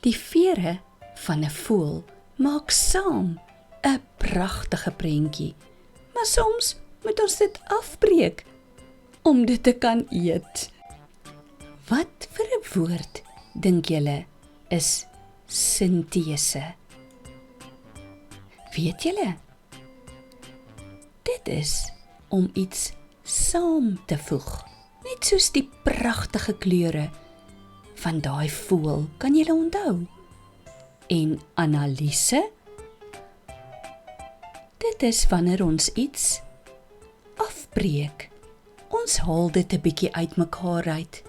Die vere van 'n voël maak saam 'n pragtige prentjie, maar soms moet ons dit afbreek om dit te kan eet. Wat vir 'n woord dink julle is sintese? Weet julle? Dit is om iets saam te voeg, net soos die pragtige kleure van daai voël, kan julle onthou? En analise? Dit is wanneer ons iets afbreek. Ons haal dit 'n bietjie uitmekaar uit.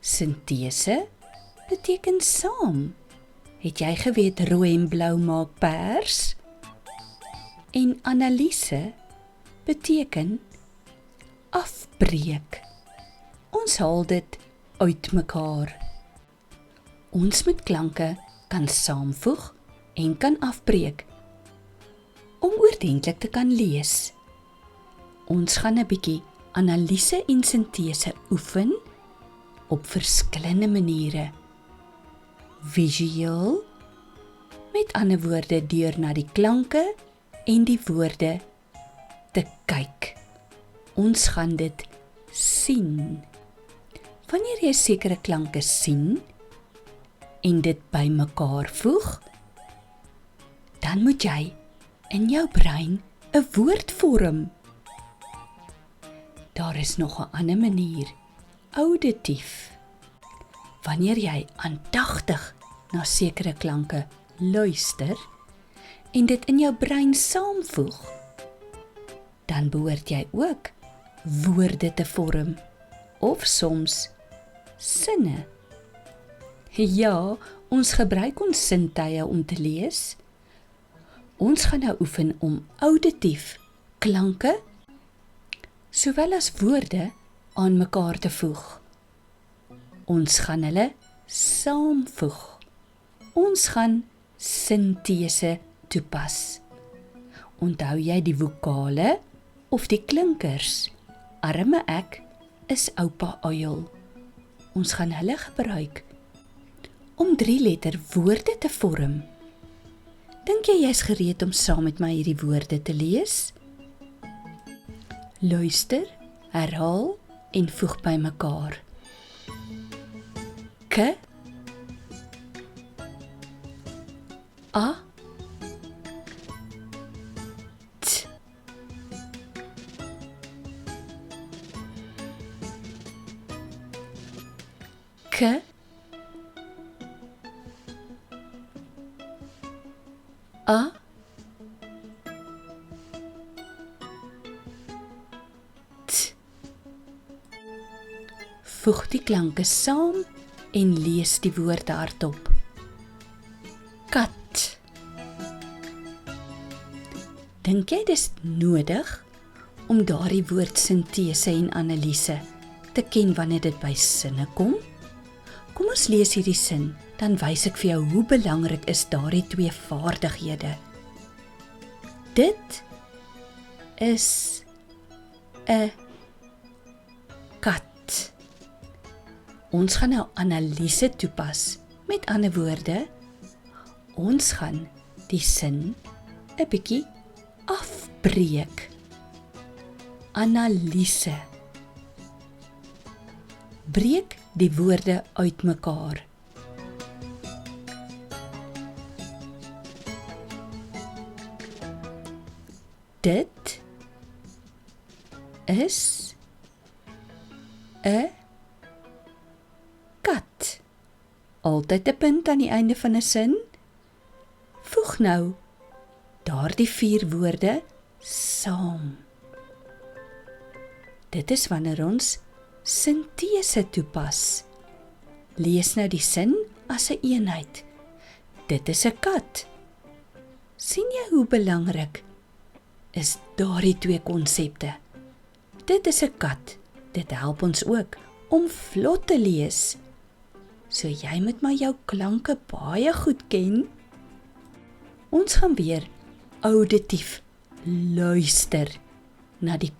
Sintese beteken saam. Het jy geweet rooi en blou maak pers? En analise beteken afbreek. Ons haal dit uitmekaar. Ons met klanke kan saamvoeg en kan afbreek om oordentlik te kan lees. Ons gaan 'n bietjie analise en sintese oefen op verskillende maniere. Visueel, met ander woorde deur na die klanke en die woorde te kyk. Ons gaan dit sien. Wanneer jy sekere klanke sien en dit bymekaar voeg, dan moet jy in jou brein 'n woord vorm. Daar is nog 'n ander manier, auditief. Wanneer jy aandagtig na sekere klanke luister en dit in jou brein saamvoeg, dan behoort jy ook woorde te vorm of soms sinne. Ja, ons gebruik ons sintuie om te lees. Ons gaan nou oefen om auditief klanke sowel as woorde aan mekaar te voeg. Ons gaan hulle saamvoeg. Ons gaan sintese toepas. Onthou jy die vokale of die klinkers? Arme ek is oupa uil. Ons gaan hulle gebruik om 3-letter woorde te vorm. Dink jy jy's gereed om saam met my hierdie woorde te lees? Luister, herhaal en voeg bymekaar. K, A, T, K, A, T. Voeg die klanke saam en lees die woorde hardop. Kat. Dink jy dis nodig om daardie woord sintese en analise te ken wanneer dit by sinne kom? Kom ons lees hierdie sin, dan wys ek vir jou hoe belangrik is daardie 2 vaardighede. Dit is 'n kat. Ons gaan nou analise toepas. Met ander woorde, ons gaan die sin 'n bietjie afbreek. Analise. Breek die woorde uitmekaar. Dit is 'n kat. Altyd 'n punt aan die einde van 'n sin. Voeg nou daardie 4 woorde saam. Dit is wanneer ons sintese toepas. Lees nou die sin as 'n eenheid. Dit is 'n kat. sien jy hoe belangrik is daardie 2 konsepte? Dit is 'n kat. Dit help ons ook om vlot te lees. So jy moet maar jou klanke baie goed ken. Ons gaan weer auditief luister na die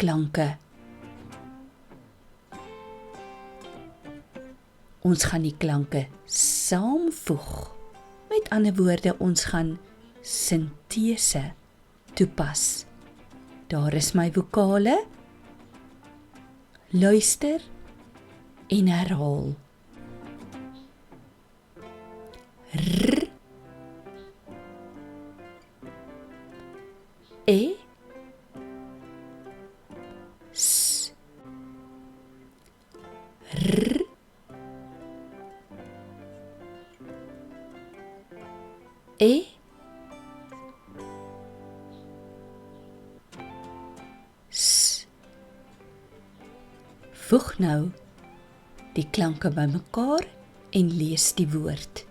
Ons gaan die klanke saamvoeg. Met ander woorde, ons gaan sintese toepas. Daar is my vokale. Luister en herhaal. R, E, S, R, E, S. Voeg nou die klanke bymekaar en lees die woord.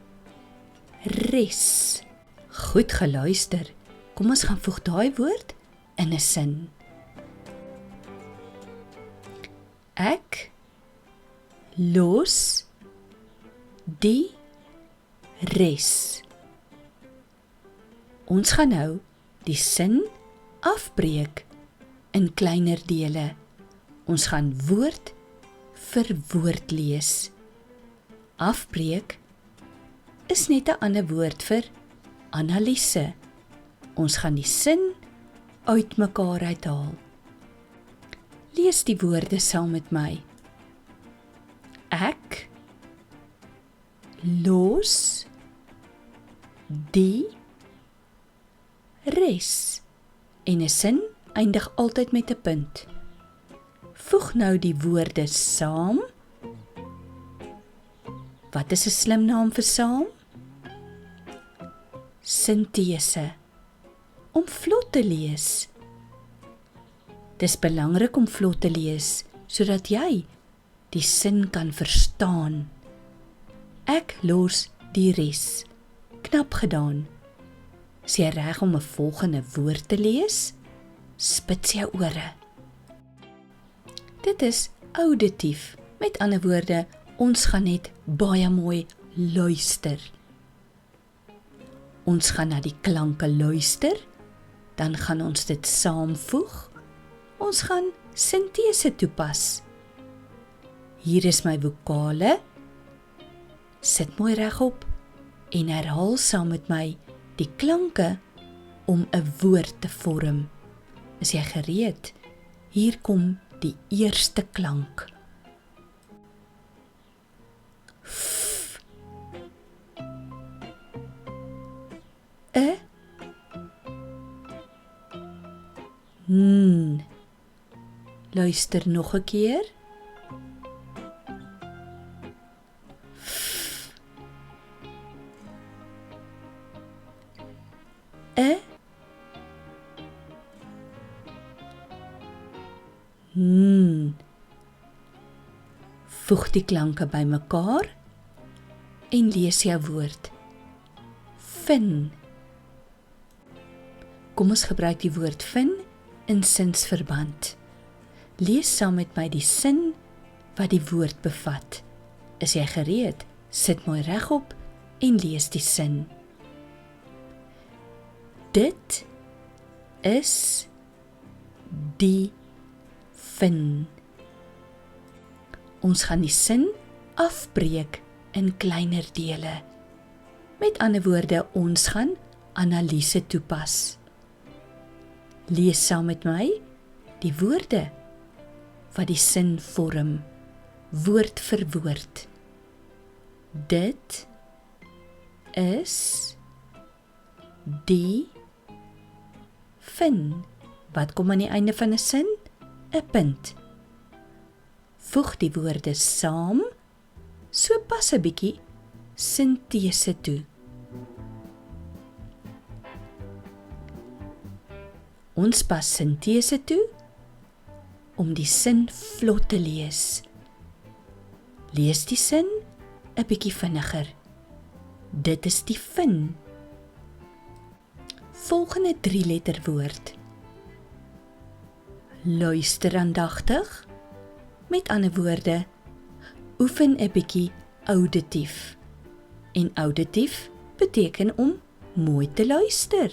Res. Goed geluister. Kom ons gaan voeg daai woord in 'n sin. Ek los die res. Ons gaan nou die sin afbreek in kleiner dele. Ons gaan woord vir woord lees. Afbreek is net 'n ander woord vir analise. Ons gaan die sin uitmekaar uithaal. Lees die woorde saam met my. Ek los die res. En 'n sin eindig altyd met 'n punt. Voeg nou die woorde saam. Wat is 'n slim naam vir saam? Sintese. Om vlot te lees. Dis belangrik om vlot te lees, sodat jy die sin kan verstaan. Ek los die res. Knap gedaan. Is jy reg om 'n volgende woord te lees? Spits jou ore. Dit is auditief. Met ander woorde, ons gaan net baie mooi luister. Ons gaan na die klanke luister, dan gaan ons dit saamvoeg. Ons gaan sintese toepas. Hier is my vokale. Sit mooi regop en herhaal saam met my die klanke om 'n woord te vorm. Is jy gereed? Hier kom die eerste klank. F. E. N. Luister nog 'n keer. F. E. N. Voeg die klanke bymekaar en lees jou woord. Fin. Kom ons gebruik die woord fin in sinsverband. Lees saam met my die sin wat die woord bevat. Is jy gereed? Sit mooi regop en lees die sin. Dit is die fin. Ons gaan die sin afbreek in kleiner dele. Met ander woorde, ons gaan analise toepas. Lees saam met my die woorde wat die sin vorm, woord vir woord. Dit is die fin. Wat kom aan die einde van 'n sin? 'n punt. Voeg die woorde saam, so pas 'n bietjie sintese toe. Ons pas sintese toe om die sin vlot te lees. Lees die sin 'n bietjie vinniger. Dit is die fin. Volgende 3-letter woord. Luister aandagtig. Met ander woorde, oefen 'n bietjie auditief. En auditief beteken om mooi te luister.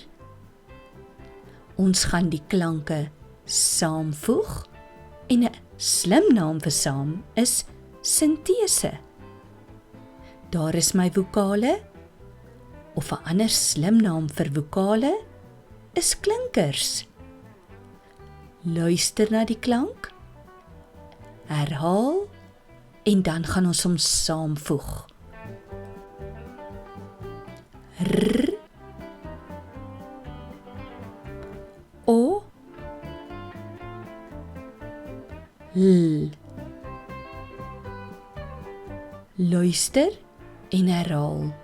Ons gaan die klanke saamvoeg en 'n slim naam vir saam is sintese. Daar is my vokale, of 'n ander slim naam vir vokale, is klinkers. Luister na die klank, herhaal, en dan gaan ons hom saamvoeg. R, O, L. Luister en herhaal.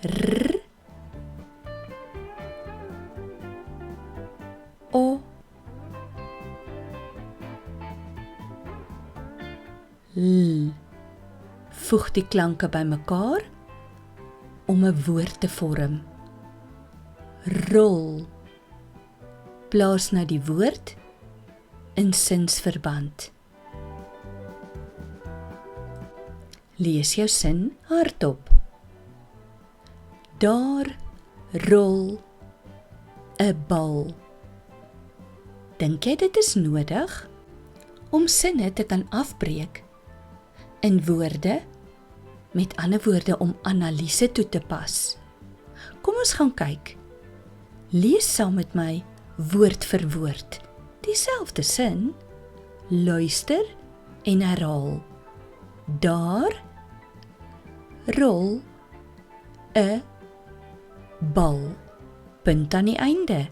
R, O, L. Voeg die klanke bymekaar om 'n woord te vorm. Rol. Plaas nou die woord in sinsverband. Lees jou sin hardop. Daar rol 'n bal. Dink jy dit is nodig om sinne te kan afbreek in woorde, met ander woorde om analise toe te pas? Kom ons gaan kyk. Lees saam met my woord vir woord, dieselfde sin, luister en herhaal. Daar rol 'n bal. Punt aan die einde.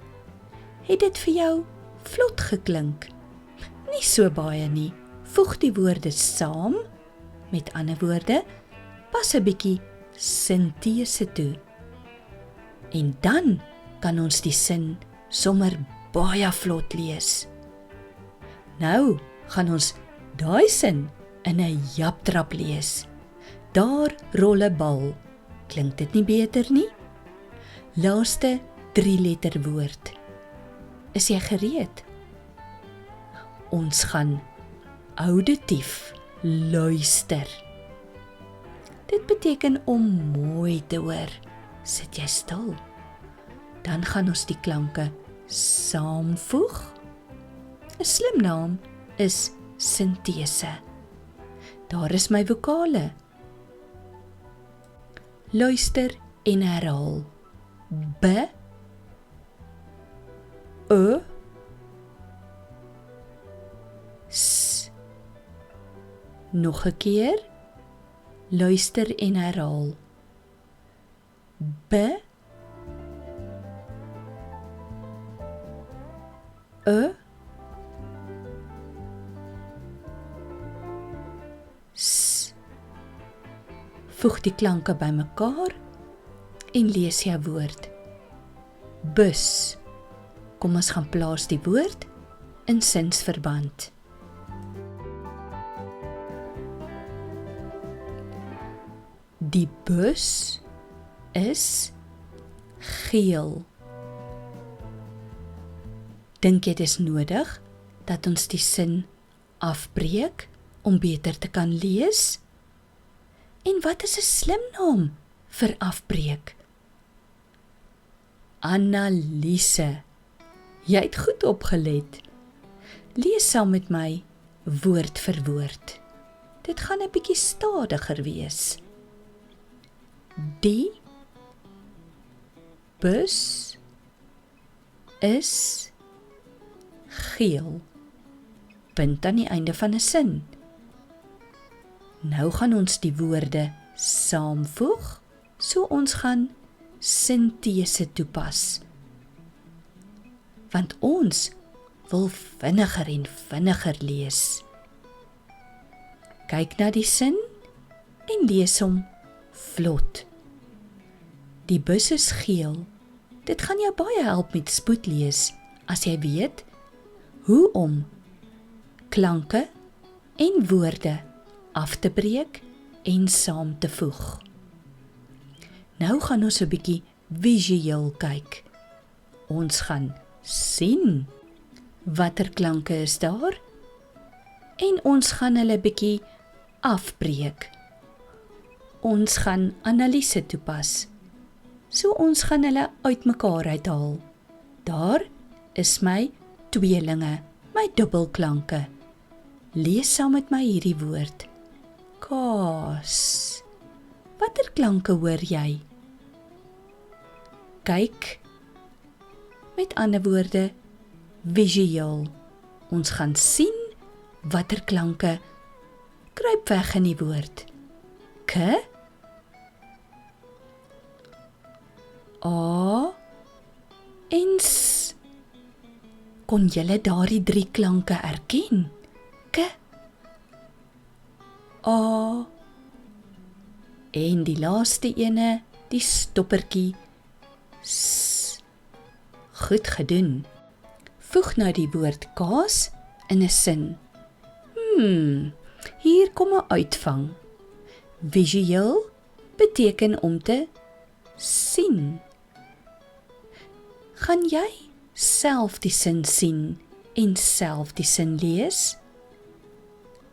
Het dit vir jou vlot geklink? Nie so baie nie. Voeg die woorde saam, met ander woorde, pas 'n bietjie sintese toe. En dan kan ons die sin sommer baie vlot lees. Nou gaan ons daai sin in 'n japtrap lees. Daar rol 'n bal. Klink dit nie beter nie? Laaste 3-letter woord. Is jy gereed? Ons gaan auditief luister. Dit beteken om mooi te hoor. Sit jy stil. Dan gaan ons die klanke saamvoeg. 'n Slim naam is sintese. Daar is my vokale. Luister en herhaal. B, O, S. Nog 'n keer. Luister en herhaal. B, O, S. Voeg die klanke bymekaar en lees jou woord. Bus. Kom ons gaan plaas die woord in sinsverband. Die bus is geel. Dink jy dit is nodig dat ons die sin afbreek om beter te kan lees? En wat is 'n slim naam vir afbreek? Analise. Jy het goed opgelet. Lees saam met my woord vir woord. Dit gaan 'n bietjie stadiger wees. Die bus is geel. Punt aan die einde van 'n sin. Nou gaan ons die woorde saamvoeg, so ons gaan sintese toepas. Want ons wil vinniger en vinniger lees. Kyk na die sin en lees hom vlot. Die bus is geel. Dit gaan jou baie help met spoed lees, as jy weet hoe om klanke en woorde af te breek en saam te voeg. Nou gaan ons 'n bietjie visueel kyk. Ons gaan sien watter klanke is daar en ons gaan hulle bietjie afbreek. Ons gaan analise toepas. So ons gaan hulle uitmekaar uithaal. Daar is my tweelinge, my dubbelklanke. Lees saam met my hierdie woord. Kaas. Watter klanke hoor jy? Kyk, met ander woorde, visueel. Ons gaan sien watter klanke kruip weg in die woord. K, A en S. Kon julle daardie 3 klanke erken? K, A en die laaste ene, die stoppertjie, S. Goed gedoen. Voeg nou die woord kaas in 'n sin. Hier kom 'n uitvang. Visueel beteken om te sien. Gaan jy self die sin sien en self die sin lees?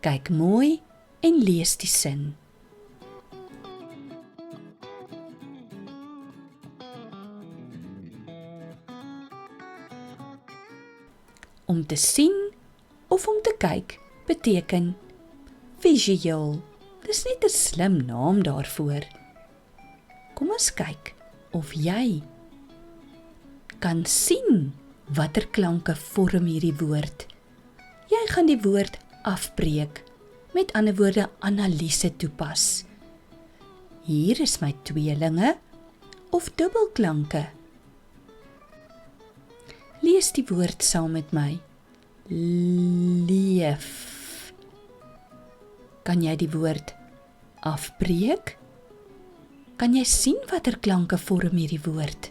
Kyk mooi en lees die sin. Om te sien of om te kyk beteken visueel. Dis net 'n slim naam daarvoor. Kom ons kyk of jy kan sien watter klanke vorm hierdie woord. Jy gaan die woord afbreek, met ander woorde analise toepas. Hier is my tweelinge of dubbelklanke. Lees die woord saam met my. Leef. Kan jy die woord afbreek? Kan jy sien watter klanke vorm hierdie woord?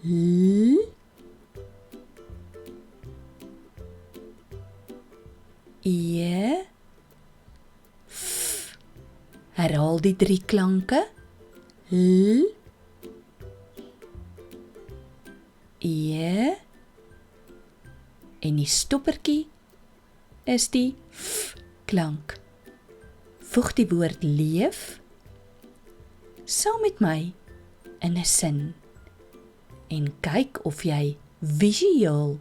L, E, F. Herhaal die 3 klanke. L, E en die stoppertjie is die F klank. Voeg die woord leef saam met my in 'n sin en kyk of jy visueel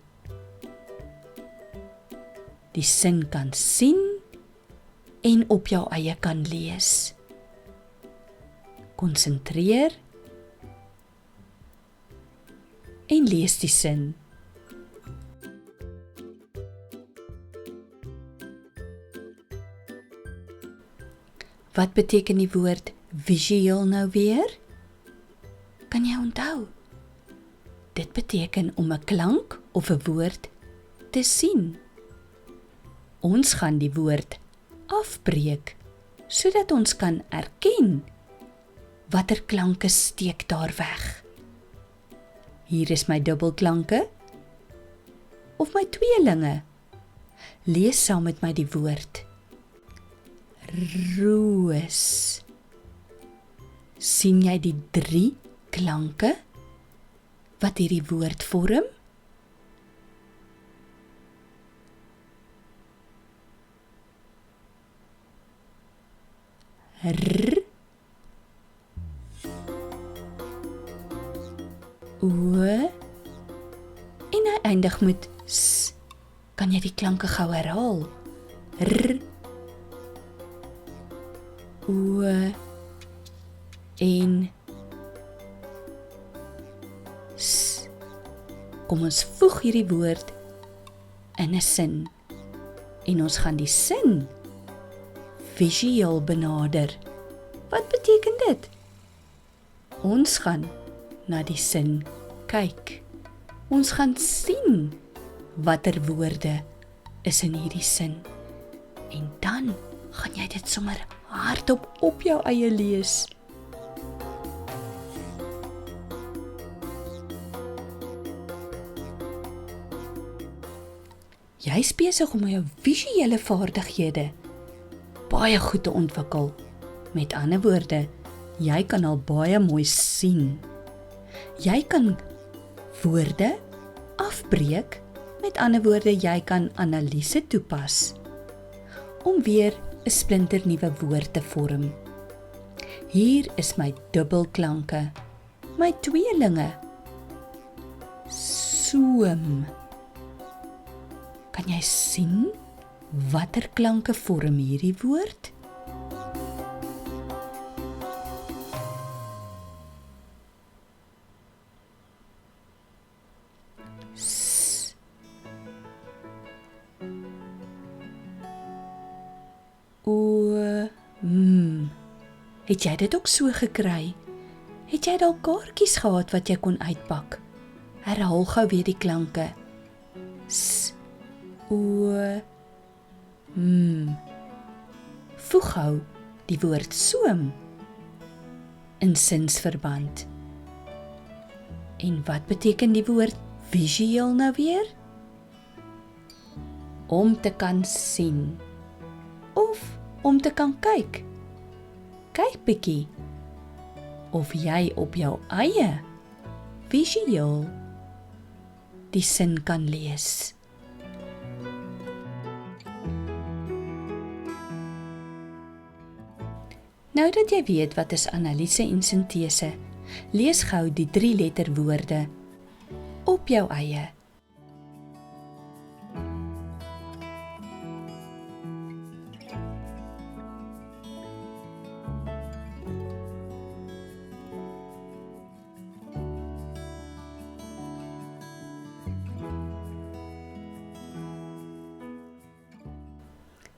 die sin kan sien en op jou eie kan lees. Konsentreer en lees die sin. Wat beteken die woord visueel nou weer? Kan jy onthou? Dit beteken om 'n klank of 'n woord te sien. Ons gaan die woord afbreek, sodat ons kan erken watter klanke steek daar weg. Hier is my dubbelklanke of my tweelinge. Lees saam met my die woord. Roos. Sien jy die 3 klanke wat hierdie woord vorm? R, O en hy eindig met S. Kan jy die klanke gou herhaal? R, O en S. Kom ons voeg hierdie woord in 'n sin en ons gaan die sin visueel benader. Wat beteken dit? Ons gaan na die sin kyk. Ons gaan sien watter woorde is in hierdie sin. En dan gaan jy dit sommer hardop op jou eie lees. Jy is besig om jou visuele vaardighede baie goed te ontwikkel. Met ander woorde, jy kan al baie mooi sien. Jy kan woorde afbreek, met ander woorde, jy kan analise toepas om weer 'n splinternuwe woord te vorm. Hier is my dubbelklanke, my tweelinge. Soem. Kan jy sien Watter klanke vorm hierdie woord? S. O. M. Het jy dit ook so gekry? Het jy dalk kaartjies gehad wat jy kon uitpak? Herhaal gou weer die klanke. S. O. M. Voeg gou die woord soom in sinsverband. En wat beteken die woord visueel nou weer? Om te kan sien of om te kan kyk. Kyk bietjie of jy op jou eie visueel die sin kan lees. Nou dat jy weet wat is analise en sintese, lees gou die 3-letter woorde op jou eie.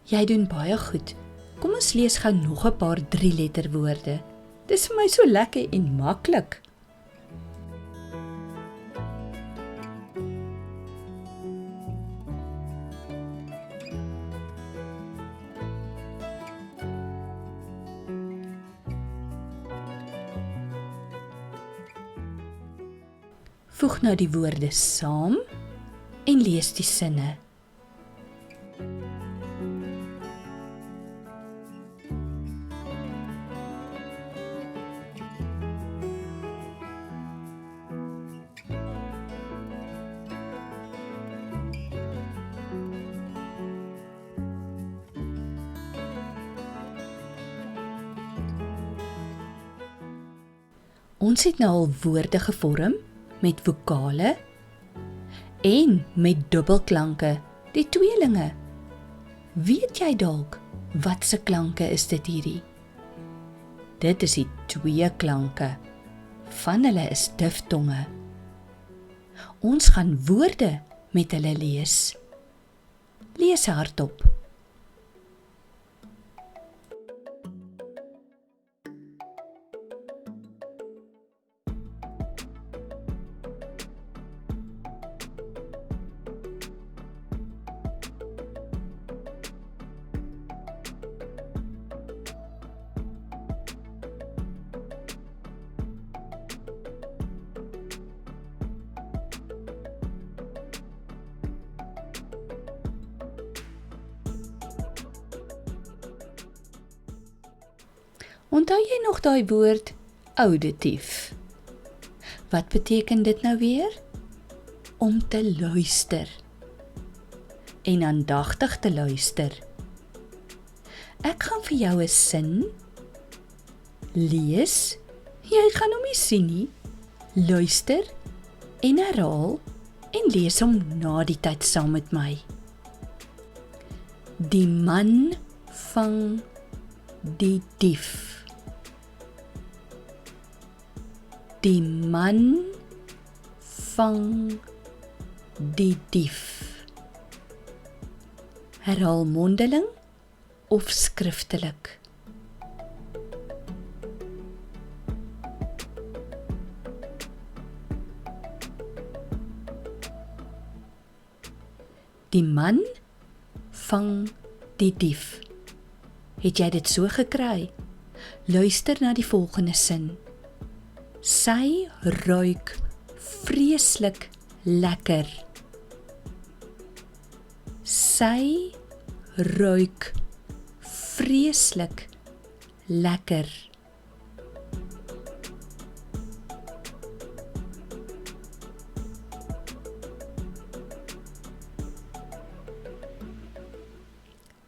Jy doen baie goed. Kom ons lees gou nog 'n paar 3-letter woorde. Dis vir my so lekker en maklik. Voeg nou die woorde saam en lees die sinne. Ons het nou al woorde gevorm met vokale en met dubbelklanke, die tweelinge. Weet jy dalk wat se klanke is dit hierdie? Dit is die twee klanke. Van hulle is diftonge. Ons gaan woorde met hulle lees. Lees hardop. Onthou jy nog daai woord auditief? Wat beteken dit nou weer? Om te luister en aandagtig te luister. Ek gaan vir jou 'n sin lees. Jy gaan hom nie sien nie. Luister en herhaal en lees hom na die tyd saam met my. Die man vang die dief. Die man vang die dief. Herhaal mondeling of skriftelik. Die man vang die dief. Het jy dit so gekry? Luister na die volgende sin. Sy ruik vreeslik lekker. Sy ruik vreeslik lekker.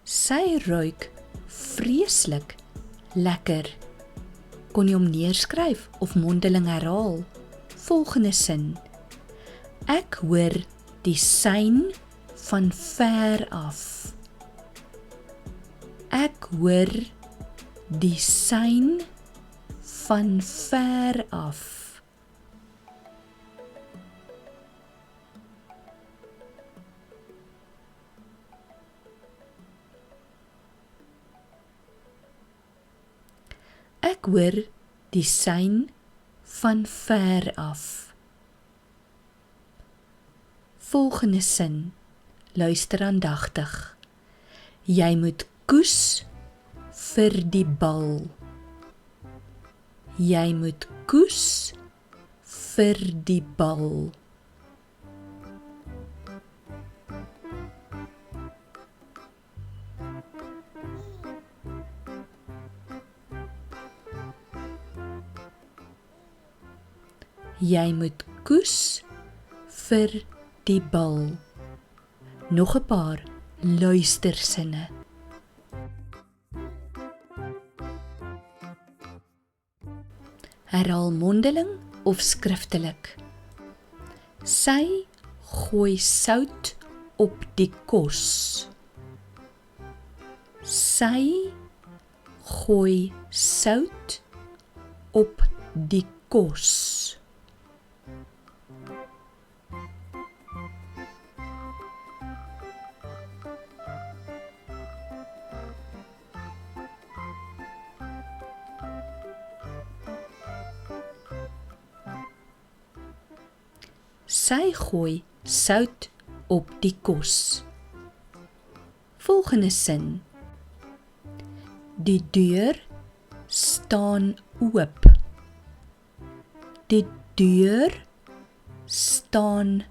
Sy ruik vreeslik lekker. Kon jy hom neerskryf of mondeling herhaal? Volgende sin. Ek hoor die sein van ver af. Ek hoor die sein van ver af. Ek hoor die sein van ver af. Volgende sin, luister aandagtig. Jy moet koes vir die bal. Jy moet koes vir die bal. Jy moet koes vir die bal. Nog 'n paar luistersinne. Herhaal mondeling of skriftelik. Sy gooi sout op die kos. Sy gooi sout op die kos. Sy gooi sout op die kos. Volgende sin. Die deur staan oop. Die deur staan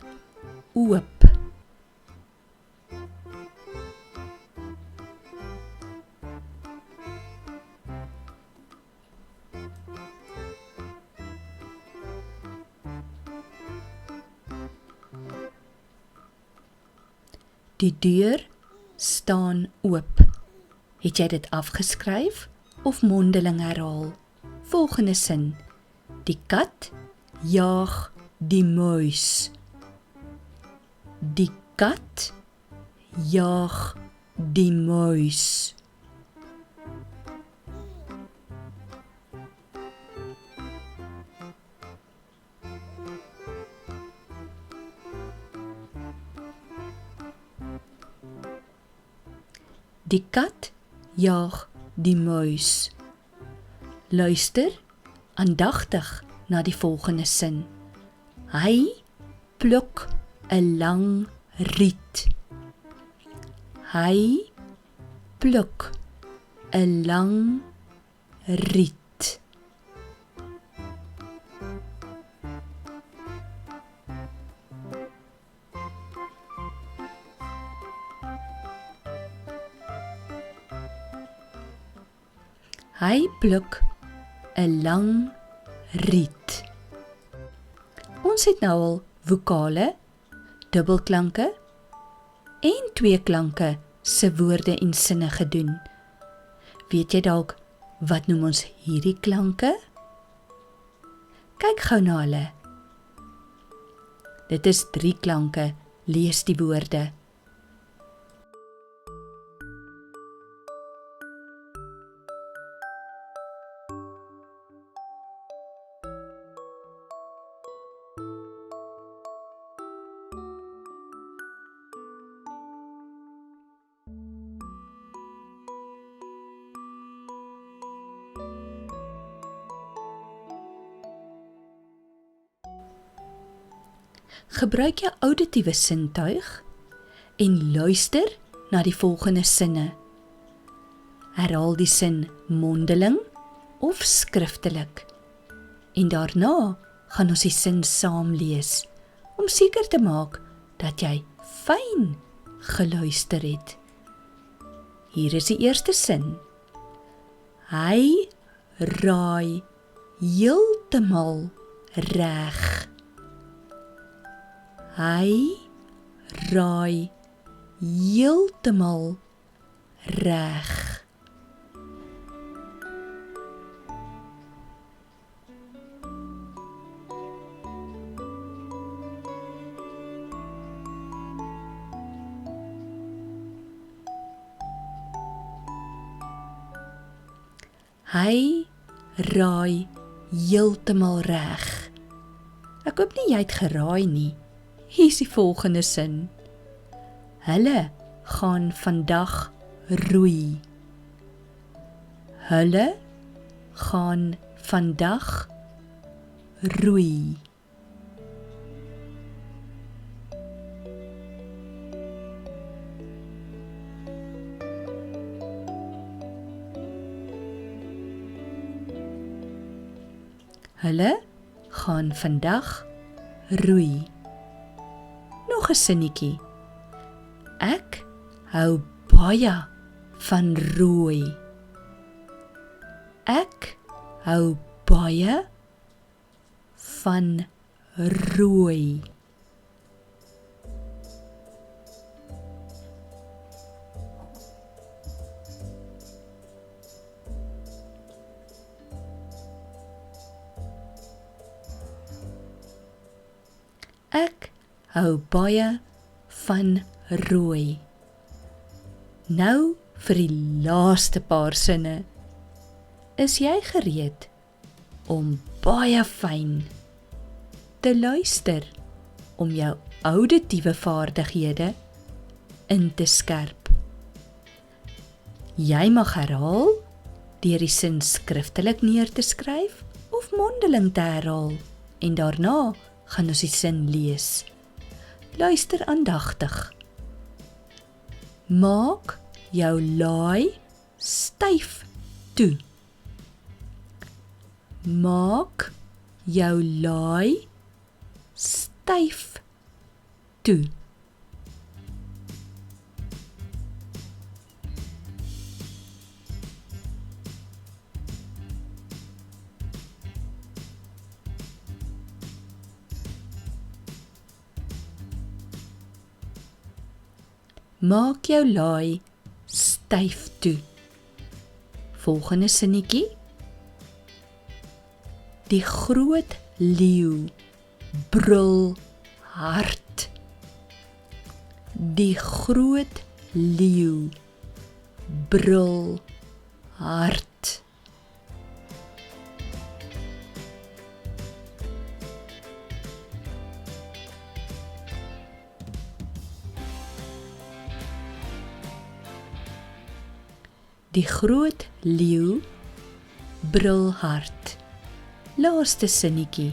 oop. Die deur staan oop. Het jy dit afgeskryf of mondeling herhaal? Volgende sin. Die kat jaag die muis. Die kat jaag die muis. Die kat jaag die muis. Luister aandagtig na die volgende sin. Hy pluk 'n lang riet. Hy pluk 'n lang riet. Hy pluk 'n lang riet. Ons het nou al vokale, dubbelklanke en tweeklanke se woorde en sinne gedoen. Weet jy dalk wat noem ons hierdie klanke? Kyk gou na hulle. Dit is 3 klanke, lees die woorde. Gebruik jou auditiewe sintuig en luister na die volgende sinne. Herhaal die sin mondeling of skriftelik. En daarna gaan ons die sin saam lees, om seker te maak dat jy fyn geluister het. Hier is die eerste sin. Hy raai heeltemal reg. Hy raai heeltemal reg. Hy raai heeltemal reg. Ek hoop nie jy het geraai nie. Hier is die volgende sin. Hulle gaan vandag roei. Hulle gaan vandag roei. Hulle gaan vandag roei. Nog 'n sinnetjie. Ek hou baie van rooi. Ek hou baie van rooi. Ek hou baie van rooi. Nou vir die laaste paar sinne. Is jy gereed om baie fyn te luister om jou auditiewe vaardighede in te skerp? Jy mag herhaal deur die sin skriftelik neer te skryf of mondeling te herhaal en daarna gaan ons die sin lees. Luister aandagtig. Maak jou laai styf toe. Maak jou laai styf toe. Maak jou laai styf toe. Volgende sinnetjie. Die groot leeu brul hard. Die groot leeu brul hard. Die groot leeu brul hard. Laaste sinnetjie.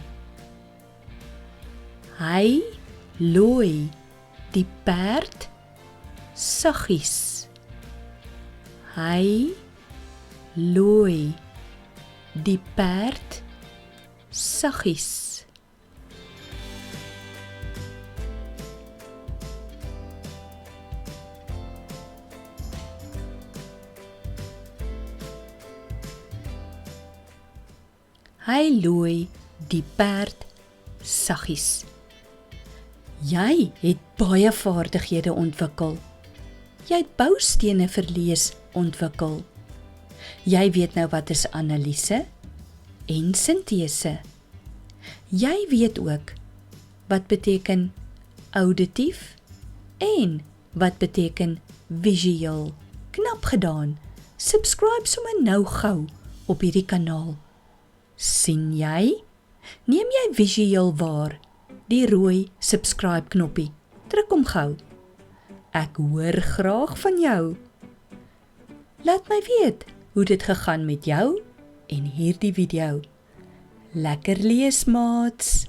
Hy looi die perd saggies. Hy looi die perd saggies. Hy looi die perd saggies. Jy het baie vaardighede ontwikkel. Jy het boustene vir lees ontwikkel. Jy weet nou wat is analise en sintese. Jy weet ook wat beteken auditief en wat beteken visueel. Knap gedaan. Subscribe sommer nou gou op hierdie kanaal. Sien jy? Neem jy visueel waar die rooi subscribe knoppie. Druk hom gou. Ek hoor graag van jou. Laat my weet hoe dit gegaan met jou en hierdie video. Lekker lees, maats!